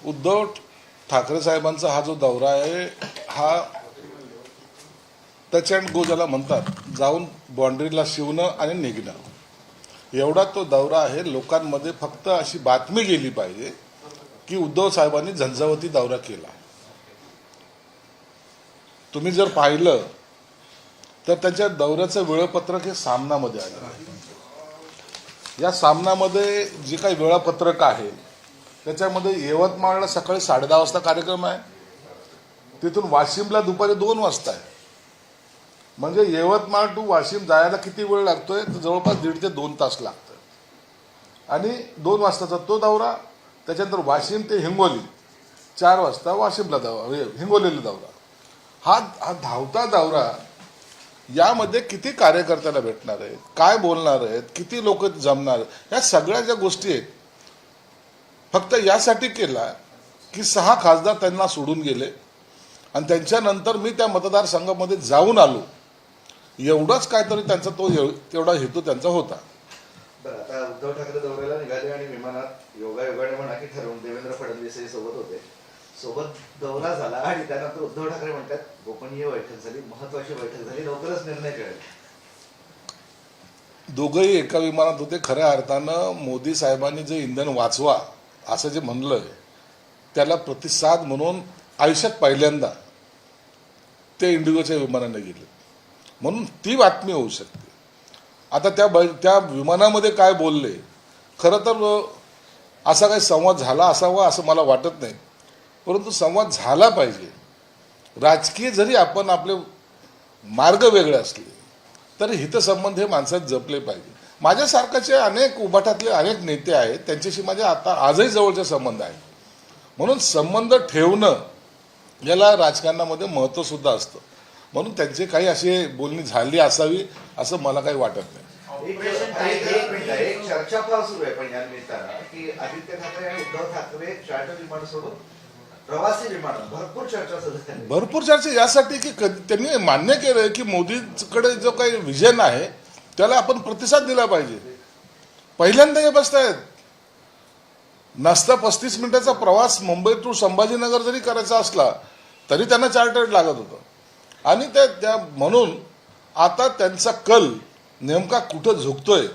उद्धव ठाकरे साहेबांचा हा जो दौरा आहे हा टच अँड गो ज्याला म्हणतात, जाऊन बाँड्रीला शिवणं आणि निघणं एवढा तो दौरा आहे. लोकांमध्ये फक्त अशी बातमी गेली पाहिजे की उद्धव साहेबांनी झंझावती दौरा केला. तुम्ही जर पाहिलं तर त्यांच्या दौऱ्याचं वेळापत्रक हे सामनामध्ये आलं आहे. या सामनामध्ये जे काही वेळापत्रक आहे त्याच्यामध्ये यवतमाळला सकाळी 10:30 वाजता कार्यक्रम आहे, तिथून वाशिमला दुपारी 2 वाजता आहे. म्हणजे यवतमाळ टू वाशिम जायला किती वेळ लागतोय तर जवळपास 1.5 ते 2 तास लागतं. आणि 2 वाजताचा तो दौरा, त्याच्यानंतर वाशिम ते हिंगोली 4 वाजता वाशिमला दौरा, हिंगोलीला दौरा. हा धावता दौरा, यामध्ये किती कार्यकर्त्याला भेटणार आहेत, काय बोलणार आहेत, किती लोक जमणार आहेत, या सगळ्या ज्या गोष्टी आहेत फक्त यासाठी केला की 6 खासदार त्यांना सोडून गेले आणि त्यांच्यानंतर मी त्या मतदारसंघामध्ये जाऊन आलो, एवढाच काहीतरी त्यांचा तेवढा हेतू त्यांचा होता. बरं, आता उद्धव ठाकरे दौऱ्याला निघाले आणि विमानात योगायोगाने म्हणा की ठरवून देवेंद्र फडणवीस सोबत होते. सोबत दौरा झाला आणि त्यानंतर उद्धव ठाकरे म्हणतात गोपनीय बैठक झाली, महत्वाची बैठक झाली, लवकरच निर्णय कळेल. दोघंही एका विमानात होते. खऱ्या अर्थानं मोदी साहेबांनी जे इंधन वाचवा असं जे म्हणलंय त्याला प्रतिसाद म्हणून आयुष्यात पहिल्यांदा ते इंडिगोच्या विमानाने गेले, म्हणून ती बातमी होऊ शकते. आता त्या विमानामध्ये काय बोलले, खरं तर असा काही संवाद झाला असावा असं मला वाटत नाही, परंतु संवाद झाला पाहिजे. राजकीय जरी आपण आपले मार्ग वेगळे असले तरी हितसंबंध हे माणसात जपले पाहिजे. माझ्यासारखाचे अनेक उभाटातले अनेक नेते आहेत, त्यांच्याशी माझे आता आजही जवळचे संबंध आहेत. म्हणून संबंध ठेवणं याला राजकारणामध्ये महत्त्व सुद्धा असतं. म्हणून त्यांचे काही असे बोलणी झाली असावी असं मला काही वाटत नाही. एक चर्चा फार सुरू आहे पण या निमित्तानं की आदित्य ठाकरे आणि उद्धव ठाकरे चार्टर विमान सोडून प्रवासी विमान, भरपूर चर्चा सुरू आहे. भरपूर चर्चा यासाठी की त्यांनी मान्य केलं की मोदींकडे जो काही विजन आहे त्याला आपण प्रतिसाद दिला पाहिजे. पहिल्यांदा हे बसतायत. नसता 35 मिनिटाचा प्रवास मुंबई टू संभाजीनगर जरी करायचा असला तरी त्यांना चार्टर्ड लागत होतं. आणि त्या म्हणून आता त्यांचा कल नेमका कुठं झुकतोय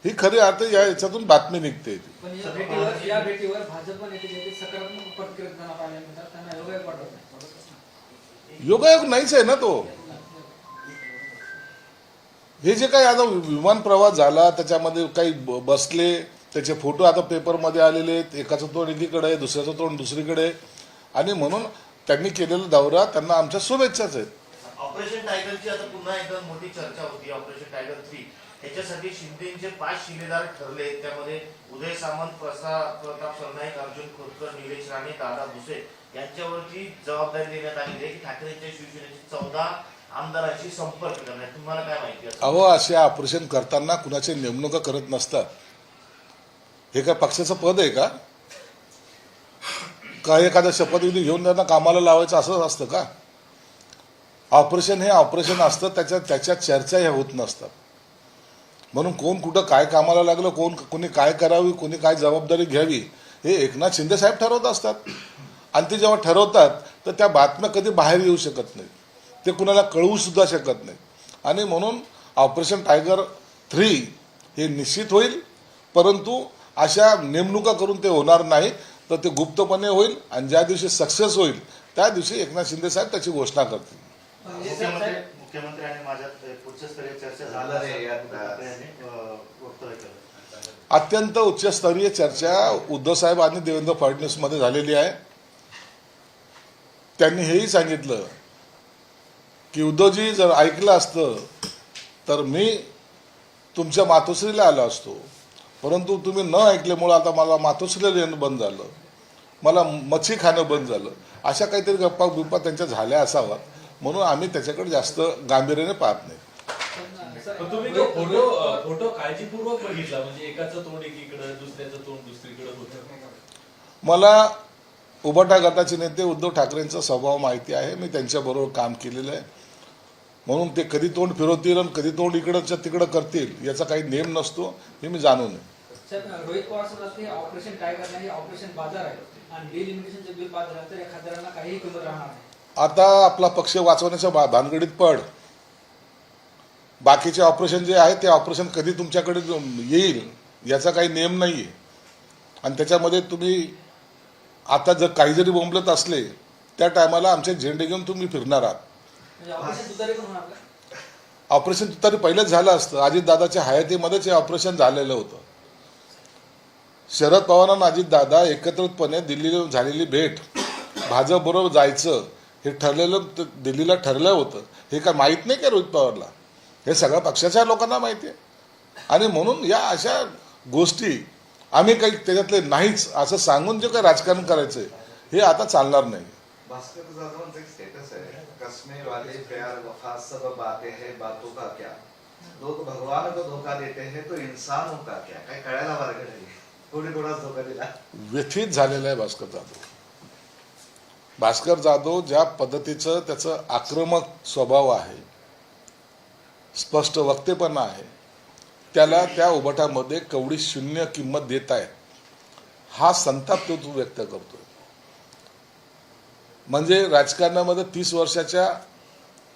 ही खरी अर्थ याच्यातून बातमी निघते. योगायोग नाहीच आहे ना तो. हे जे काही आता विमान प्रवास झाला त्याच्यामध्ये काही बसले, त्याचे फोटो आता पेपरमध्ये आलेले आहेत. एकाचं तोंड एकीकडे आहे, दुसऱ्याचं तोंड दुसरीकडे, आणि म्हणून त्यांनी केलेला दौरा त्यांना आमच्या शुभेच्छाच आहेत. ऑपरेशन टायगरची आता पुन्हा एकदा मोठी चर्चा होती. ऑपरेशन टायगर 3 याच्यासाठी शिंदेचे 5 शिलेदार ठरले. त्यामध्ये उदय सामंत, प्रताप सरनाईक, अर्जुन खोतकर, निलेश राणे, दादा भुसे यांच्यावरची जबाबदारी देण्यात आली आहे की ठाकरेंच्या शिवसेनेची 14 आमदारांशी संपर्क करण्यात. तुम्हाला काय माहिती आहे? अहो, असे ऑपरेशन करताना कुणाचे नेमणुका करत नसतात. हे काय पक्षाचं पद आहे का? एखादा शपथविधी घेऊन त्यांना कामाला लावायचं असंच असतं का? ऑपरेशन हे ऑपरेशन असतं, त्याच्या चर्चा ह्या होत नसतात. म्हणून कोण कुठं काय कामाला लागलं, कोणी काय करावी, कोणी काय जबाबदारी घ्यावी हे एकनाथ शिंदे साहेब ठरवत असतात. आणि ते जेव्हा ठरवतात तर त्या बातम्या कधी बाहेर येऊ शकत नाहीत, ते कुणाला कळवू सुद्धा शकत नाही. आणि म्हणून ऑपरेशन टायगर 3 हे निश्चित होईल, परंतु अशा नेमणुका करून ते होणार नाही, तर ते गुप्तपणे होईल. आणि ज्या दिवशी सक्सेस होईल त्या दिवशी एकनाथ शिंदे साहेब त्याची घोषणा करतील. मुख्यमंत्री आणि माझ्यात उच्चस्तरीय चर्चा झाली. अत्यंत उच्चस्तरीय चर्चा उद्धव साहेब आणि देवेंद्र फडणवीस मध्ये झालेली आहे. त्यांनी हेही सांगितलं की उद्धवजी जर ऐकलं असतं तर मी तुमच्या मातोश्रीला आलो असतो, परंतु तुम्ही न ऐकल्यामुळे आता मला मातोश्रीला येणं बंद झालं, मला मच्छी खाणं बंद झालं. अशा काहीतरी गप्पा बिप्पा त्यांच्या झाल्या असाव्यात, म्हणून आम्ही त्याच्याकडे जास्त गांभीर्याने पाहत नाही. तुम्ही तो फोटो काळजीपूर्वक बघितला, म्हणजे एकाचं तोंड एकीकडे, दुसऱ्याचं तोंड दुसरीकडे होतं. मला उभाटा गटाचे नेते उद्धव ठाकरेंचा स्वभाव माहिती आहे. मी त्यांच्याबरोबर काम केलेलं आहे, म्हणून ते कधी तोंड फिरवतील आणि कधी तोंड इकडच्या तिकडं करतील याचा काही नेम नसतो हे मी जाणून आहे. सर रोहित पवार म्हणतात हे ऑपरेशन टायगर नाही, ऑपरेशन बाजार आहे आणि डिलिमिटेशनचे बिल पास झाल्यानंतर या खासदारांना काहीही किंमत राहणार नाही. आता आपला पक्ष वाचवण्याच्या भानगडीत पड. बाकीचे ऑपरेशन जे आहे ते ऑपरेशन कधी तुमच्याकडे येईल याचा काही नियम नाही आहे. आणि त्याच्यामध्ये तुम्ही आता जर काही जरी बोंबलत असले त्या टायमाला आमचे झेंडे घेऊन तुम्ही फिरणार आहात. म्हणजे ऑपरेशन तुतारी पण होणार का? ऑपरेशन तरी पहिलेच झालं असतं. अजितदादाच्या हयातीमध्येच हे ऑपरेशन झालेलं होतं. शरद पवारांना अजितदादा एकत्रितपणे दिल्लीला झालेली भेट, भाजपबरोबर जायचं हे ठरलेलं, दिल्लीला ठरलं होतं. हे काय माहीत नाही का रोहित पवारला? हे सगळ्या पक्षाच्या लोकांना माहिती आहे. आणि म्हणून या अशा गोष्टी आम्ही काही त्याच्यातले नाहीच असं सांगून जे काही राजकारण करायचंय हे आता चालणार नाही. भास्कर जाधवांचा एक स्टेटस आहे, कश्मीर वाले प्यार वफा सब बातें हैं, बातों का क्या, लोग भगवान को धोखा देते हैं तो इंसानों का क्या. काय कळायला वर्ग नाही, थोडाच धोका दिला. व्यथित झालेला आहे भास्कर जाधव. भास्कर जाधव ज्या पद्धतीचं त्याचं आक्रमक स्वभाव आहे, स्पष्ट वक्तेपणा आहे, त्याला त्या उभाटामध्ये कवडी शून्य किंमत देत आहेत. हा संताप तो व्यक्त करतोय. म्हणजे राजकारणामध्ये 30 वर्षाच्या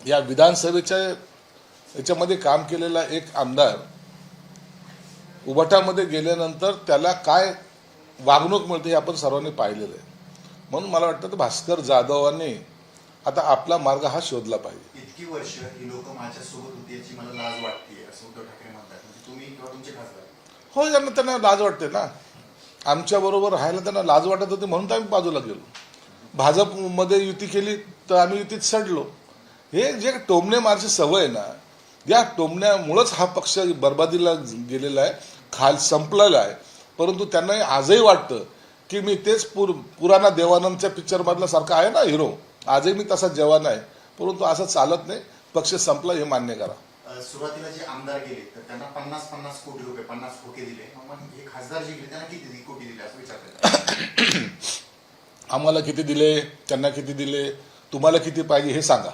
या विधानसभेच्या याच्यामध्ये काम केलेला एक आमदार उभाटामध्ये गेल्यानंतर त्याला काय वागणूक मिळते हे आपण सर्वांनी पाहिलेलं आहे. म्हणून मला वाटतं तर भास्कर जाधवांनी आता आपला मार्ग हा शोधला पाहिजे. इतकी वर्ष ही लोक माझ्यासोबत होती याची मला लाज वाटते असं उद्धव ठाकरे म्हणतात. म्हणजे तुम्ही किंवा तुमचे खासदार. हो, त्यांना लाज वाटते ना. आमच्याबरोबर राहायला त्यांना लाज वाटत होती म्हणून तर आम्ही बाजूला गेलो. भाजपमध्ये युती केली तर आम्ही युतीत सडलो. हे जे टोमणे मारची सवय आहे ना, या टोमण्यामुळंच हा पक्ष बरबादीला गेलेला आहे, खाल संपलेला आहे. परंतु त्यांना आजही वाटतं की मी तेच पुराणा देवानंदच्या पिक्चरमधला सारखा आहे ना हिरो, आजही मी तसा जवान आहे. परंतु असं चालत नाही. पक्ष संपला हे मान्य करा. सुरुवातीला जे आमदार गेले तर त्यांना 50-50 कोटी रुपये 50 खोके दिले. मग हे खासदार जे गेले त्यांना किती कोटी दिले असं विचारतात. आम्हाला किती दिले, त्यांना किती दिले, तुम्हाला किती पाहिजे हे सांगा.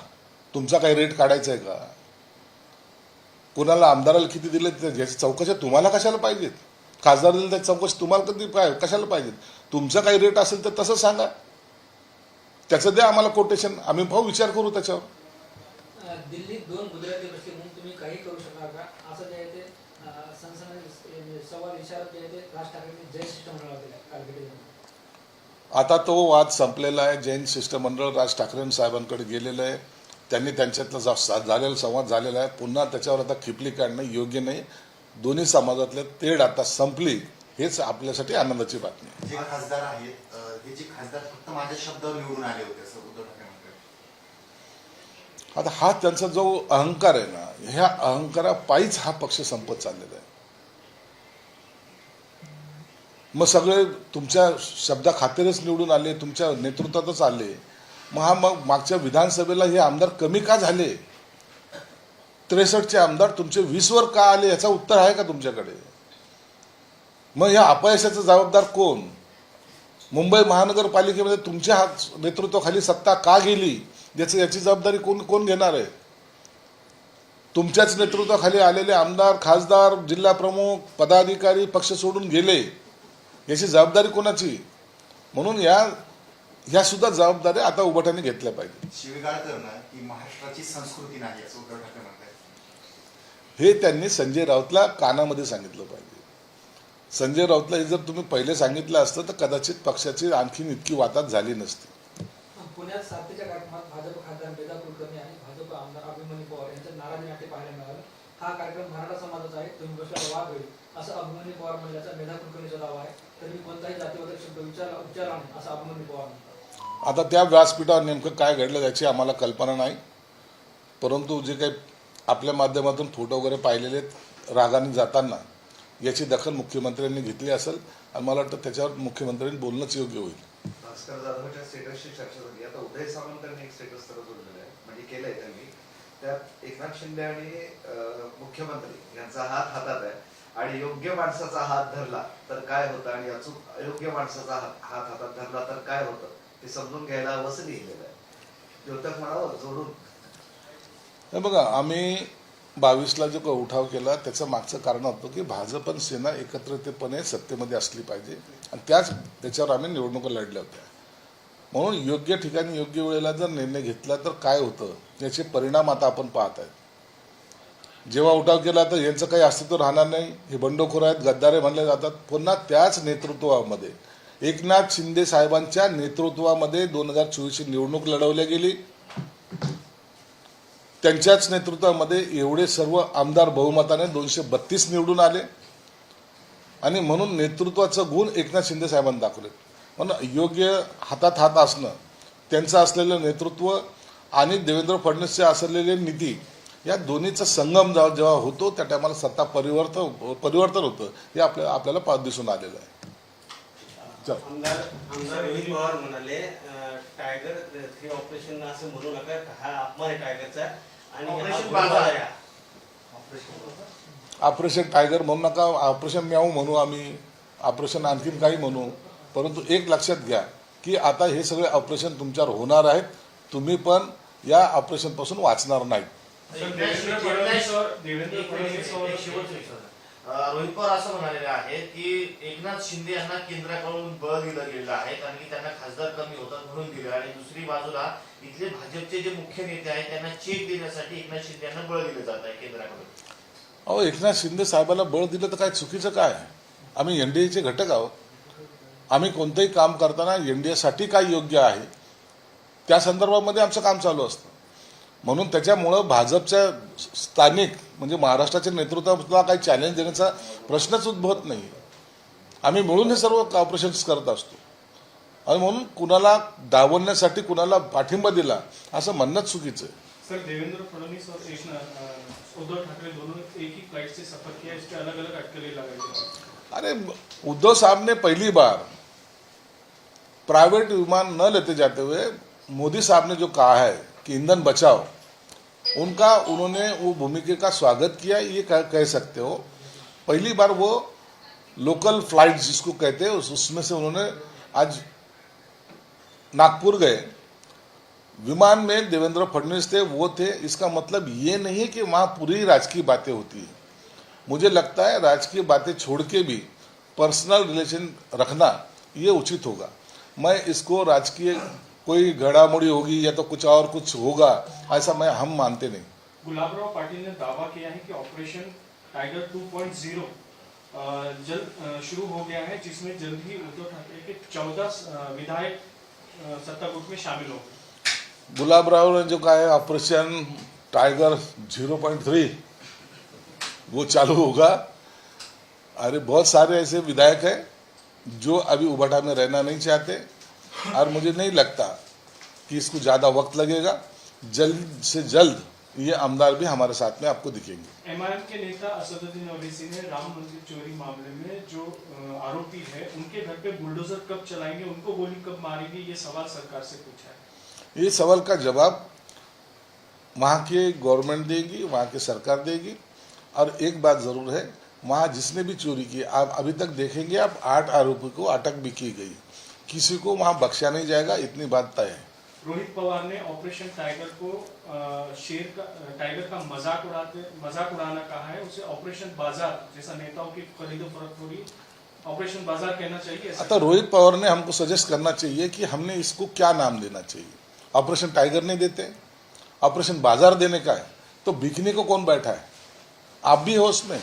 तुमचा काही रेट काढायचा आहे का? कुणाला आमदाराला किती दिले याची चौकशी तुम्हाला कशाला पाहिजेत? खासदार दिले त्याची चौकशी तुम्हाला कधी कशाला पाहिजेत? तुमचा काही रेट असेल तर तसं सांगा, त्याचं द्या आम्हाला कोटेशन, आम्ही भाऊ विचार करू त्याच्यावर. दिल्लीत 2 गुजराती बसले म्हणून तुम्ही काही करू शकणार का असं जे आहे ते सनसनाटी सवाल विचारत जे आहे ते राज ठाकरेंनी जय शिष्टमंडळ दिला काल भेटीमध्ये. आता तो वाद संपलेला आहे. जैन शिष्टमंडळ राज ठाकरे साहेबांकडे गेलेलं आहे. त्यांनी त्यांच्यातला झालेला संवाद झालेला आहे. पुन्हा त्याच्यावर आता खिपली काढणं योग्य नाही. दोन्ही समाजातले तेढ आता संपली, हेच आपल्यासाठी आनंदाची बातमी आहे. जे खासदार आहेत हे जे खासदार फक्त माझ्या शब्दावर निवडून आले होते असं उद्धव ठाकरे म्हणतात. आता हा त्यांचा जो अहंकार आहे ना, ह्या अहंकारापायीच हा पक्ष संपत चाललेला आहे. मग सगळे तुमच्या शब्दाखातीरच निवडून आले, तुमच्या नेतृत्वातच आले. मग मागच्या विधानसभेला हे आमदार कमी का झाले? 63चे आमदार तुमचे 20 वर का आले याचं उत्तर आहे का तुमच्याकडे? मग या अपयशाचा जबाबदार कोण? मुंबई महानगरपालिकेमध्ये तुमच्या नेतृत्वाखाली सत्ता का गेली याची जबाबदारी कोण घेणार आहे? तुमच्याच नेतृत्वाखाली आलेले आमदार, खासदार, जिल्हा प्रमुख, पदाधिकारी पक्ष सोडून गेले, याची जबाबदारी कोणाची? म्हणून ह्या सुद्धा जबाबदारी आता उभाटाने घेतल्या पाहिजे. शिवीगाळ करणं ही महाराष्ट्राची संस्कृती नाही असं उद्धव ठाकरे म्हणतात. हे त्यांनी संजय राऊतला कानामध्ये सांगितलं पाहिजे. संजय राऊतला हे जर तुम्ही पहिले सांगितलं असतं तर कदाचित पक्षाची आणखीन इतकी वाताहत झाली नसती. पुण्यात सातेच्या कार्यक्रमात भाजप खासदार मेधा कुलकर्णी आणि भाजप आमदार अभिमन्यू पवार यांच्यात नाराजी नाट्य पाहायला मिळालं. हा कार्यक्रम मराठा समाजाचा आहे, तुम्ही बसल्यावर वाद होईल असं अभिमन्यू पवार म्हणल्याचा मेधा कुलकर्णीचा दावा आहे. तर मी कोणताही जातीवाचक शब्द उच्चारला नाही असं अभिमन्यू पवार म्हणतात. आता त्या व्यासपीठावर नेमकं काय घडलं याची आम्हाला कल्पना नाही. परंतु जे काही आपल्या माध्यमातून फोटो वगैरे पाहिलेले रागाने जाताना याची दखल मुख्यमंत्र्यांनी घेतली असेल आणि मला वाटतं त्याच्यावर मुख्यमंत्र्यांनी बोलणंच योग्य होईल. भास्कर जाधवच्या स्टेटसची चर्चा झाली. आता उदय सामंतांनी एक स्टेटस तर जोडलेलं आहे, म्हणजे केलंय त्यांनी. त्यात एकनाथ शिंदे आणि मुख्यमंत्री यांचा हात हातात आहे आणि योग्य माणसाचा हात धरला तर काय होतं आणि अयोग्य माणसाचा हात हातात धरला तर काय होतं ते समजून घ्यायला वसं लिहिलेलं आहे. द्योतक म्हणावं जोडून. हे बघा, आम्ही 22ला जो काही उठाव केला त्याचं मागचं कारण होतं की भाजप आणि सेना एकत्रितपणे सत्तेमध्ये असली पाहिजे आणि त्याच्यावर आम्ही निवडणुका लढल्या होत्या. म्हणून योग्य ठिकाणी योग्य वेळेला जर निर्णय घेतला तर काय होतं याचे परिणाम आता आपण पाहत आहेत. जेव्हा उठाव केला तर यांचं काही अस्तित्व राहणार नाही, हे बंडखोर आहेत, गद्दारे म्हणले जातात. पुन्हा त्याच नेतृत्वामध्ये एकनाथ शिंदे साहेबांच्या नेतृत्वामध्ये 2024ची निवडणूक लढवली गेली. त्यांच्याच नेतृत्वामध्ये एवढे सर्व आमदार बहुमताने 232 निवडून आले आणि म्हणून नेतृत्वाचं गुण एकनाथ शिंदे साहेबांनी दाखवले. म्हणून योग्य हातात हात असणं, त्यांचं असलेलं नेतृत्व आणि देवेंद्र फडणवीसचे असलेले नीती या दोन्हीचा संगम जेव्हा होतो त्या टायमाला सत्ता परिवर्तन होतं हे आपल्याला दिसून आलेलं आहे. आमदार रोहित पवार म्हणाले टायगर 3 ऑपरेशन असं म्हणू नका, हा अपमान आहे टायगरचा आणि ऑपरेशन बाजार आहे. ऑपरेशन टायगर म्हणू नका, ऑपरेशन म्याऊ म्हणू, आम्ही ऑपरेशन आणखीन काही म्हणू, परंतु एक लक्षात घ्या की आता हे सगळे ऑपरेशन तुमच्यावर होणार आहेत. तुम्ही पण या ऑपरेशन पासून वाचणार नाही. रोहित पवार असं म्हणालेले आहेत की एकनाथ शिंदे यांना केंद्राकडून बळ दिलं गेलेलं आहे कारण की त्यांना खासदार कमी होतात म्हणून दिलं, आणि दुसरी बाजूला इथले भाजपचे जे मुख्य नेते आहेत त्यांना चेक देण्यासाठी एकनाथ शिंदे यांना बळ दिलं जात आहे केंद्राकडून. अहो, एकनाथ शिंदे साहेबांना बळ दिलं तर काय चुकीचं काय? आम्ही एनडीएचे घटक आहोत. आम्ही कोणतंही काम करताना एनडीएसाठी काय योग्य आहे त्या संदर्भामध्ये आमचं काम चालू असतं. म्हणून त्याच्यामुळं भाजपच्या स्थानिक म्हणजे महाराष्ट्राच्या नेतृत्वाला काही चॅलेंज देण्याचा प्रश्नच उद्भवत नाही. आम्ही मिळून हे सर्व ऑपरेशन्स करत असतो आणि म्हणून कुणाला डावलण्यासाठी कुणाला पाठिंबा दिला असं म्हणणंच चुकीचं आहे. सर, देवेंद्र फडणवीस और उद्धव ठाकरे दोनों एक ही फ्लाइट से सफर किया, इसके अलग अलग अटकलें लगाई गई. अरे उद्धव साहब ने पहली बार प्राइवेट विमान न लेते जाते हुए मोदी साहब ने जो कहा है कि ईंधन बचाओ, उनका उन्होंने वो भूमिका का स्वागत किया, ये कह सकते हो. पहली बार वो लोकल फ्लाइट जिसको कहते हैं उसमें से उन्होंने आज नागपुर गए, विमान में देवेंद्र फडणवीस थे, वो थे. इसका मतलब ये नहीं है कि वहाँ पूरी राजकीय बातें होती है. मुझे लगता है राजकीय बातें छोड़ के भी पर्सनल रिलेशन रखना ये उचित होगा. मैं इसको राजकीय कोई घड़ामुड़ी होगी या तो कुछ होगा ऐसा हम मानते नहीं. गुलाबराव पाटिल ने दावा किया है कि ऑपरेशन टाइगर 2.0 जल्द शुरू हो गया है, जिसमें जल्द ही उद्धव ठाकरे के 14 विधायक सत्ता गुट में शामिल होंगे. गुलाबराव ने जो कहा है ऑपरेशन टाइगर 0.3 वो चालू होगा. अरे बहुत सारे ऐसे विधायक हैं जो अभी उबाटा में रहना नहीं चाहते और मुझे नहीं लगता कि इसको ज़्यादा वक्त लगेगा. जल्द से जल्द ये आमदार भी हमारे साथ में आपको दिखेंगे. एमआईएम के नेता असदुद्दीन ओवैसी ने राम मंदिर चोरी मामले में जो आरोपी है उनके घर पे बुलडोजर कब चलाएंगे, उनको गोली कब मारेंगे, ये सवाल सरकार से पूछा है. ये सवाल का जवाब वहाँ के गवर्नमेंट देगी, वहाँ की सरकार देगी. और एक बात ज़रूर है, वहाँ जिसने भी चोरी की, आप अभी तक देखेंगे आप 8 आरोपी को अटक भी की गई, किसी को वहाँ बख्शा नहीं जाएगा, इतनी बात तय है. रोहित पवार ने ऑपरेशन टाइगर को टाइगर का मजाक उड़ाना कहा है. उसे ऑपरेशन बाजार, जैसा नेताओं की खरीदो फरोख्त, ऑपरेशन बाजार कहना चाहिए. आता रोहित पवार ने हमको सजेस्ट करना चाहिए कि हमने इसको क्या नाम देना चाहिए. ऑपरेशन टाइगर नहीं देते, ऑपरेशन बाजार देने का है तो बिकने को कौन बैठा है? आप भी हो उसमें,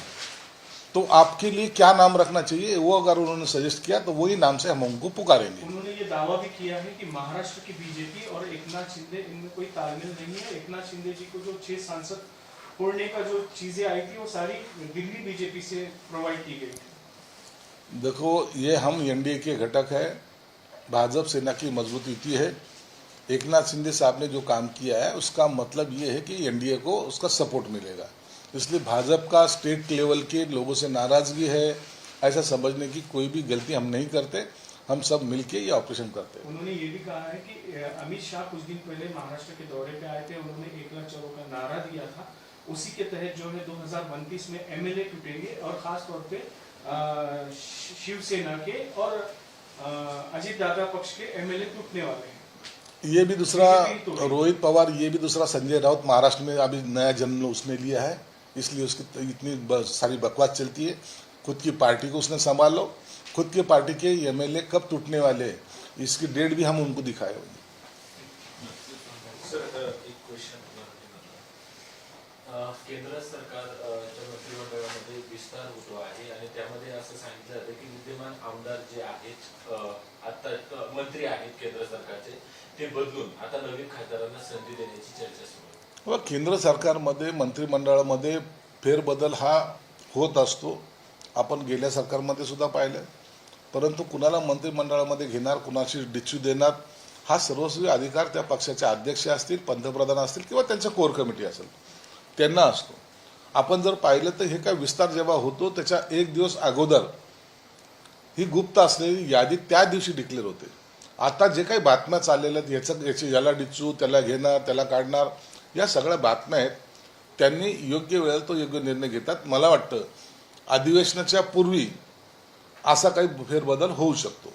तो आपके लिए क्या नाम रखना चाहिए वो अगर उन्होंने सजेस्ट किया तो वही नाम से हम उनको पुकारेंगे. उन्होंने ये दावा भी किया है कि महाराष्ट्र की बीजेपी और एकनाथ शिंदे इनमें कोई तालमेल नहीं है. एकनाथ शिंदे जी को जो 6 सांसद फोड़ने का जो चीजें आई थी वो सारी दिल्ली बीजेपी से प्रोवाइड की गई. देखो, ये हम एनडीए के घटक है, भाजपा सेना की मजबूत युति है. एकनाथ शिंदे साहब ने जो काम किया है उसका मतलब ये है कि एनडीए को उसका सपोर्ट मिलेगा. इसलिए भाजपा का स्टेट लेवल के लोगों से नाराजगी है ऐसा समझने की कोई भी गलती हम नहीं करते. हम सब मिलके ये ऑपरेशन करते हैं. उन्होंने ये भी कहा है कि अमित शाह कुछ दिन पहले महाराष्ट्र के दौरे पे आए थे, उन्होंने 1 लाख चलो का नारा दिया था. उसी के तहत जो है 2029 में एमएलए टूटेंगे और खास तौर पे शिवसेना के और अजीत दादा पक्ष के एमएलए टूटने वाले हैं. ये भी दूसरा रोहित पवार, ये भी दूसरा संजय राउत महाराष्ट्र में अभी नया जन्म उसने लिया है. इसलिए उसकी इतनी सारी बकवास चलती है। खुद की पार्टी को उसने संभालो, खुद की पार्टी के एमएलए कब टूटने वाले हैं, इसकी डेट भी हम उनको दिखाए होंगे। सर एक क्वेश्चन केंद्र सरकारच्या मंत्रिमंडळामध्ये विस्तार होतो आहे आणि त्यामध्ये असं सांगितलं जातं की विद्यमान आमदार जे आहेत आता मंत्री आहेत केंद्र सरकारचे ते बदलून आता नवीन खासदारांना संधी देण्याची चर्चा सुरू आहे। व केंद्र सरकारमध्ये मंत्रिमंडळामध्ये फेरबदल हा होत असतो, आपण गेल्या सरकारमध्ये सुद्धा पाहिलं। परंतु कुणाला मंत्रिमंडळामध्ये घेणार, कुणाशी डिच्यू देणार, हा सर्वस्वी अधिकार त्या पक्षाचे अध्यक्ष असतील, पंतप्रधान असतील किंवा त्यांच्या कोर कमिटी असेल त्यांना असतो। आपण जर पाहिलं तर हे काय विस्तार जेव्हा होतो त्याच्या एक दिवस अगोदर ही गुप्त असलेली यादी त्या दिवशी डिक्लेअर होते। आता जे काही बातम्या चाललेल्या आहेत याला डिच्यू, त्याला घेणार, त्याला काढणार, या सगळ्या बातम्या आहेत। त्यांनी योग्य वेळेला तो योग्य निर्णय घेतात। मला वाटतं अधिवेशनाच्या पूर्वी असा काही फेरबदल होऊ शकतो।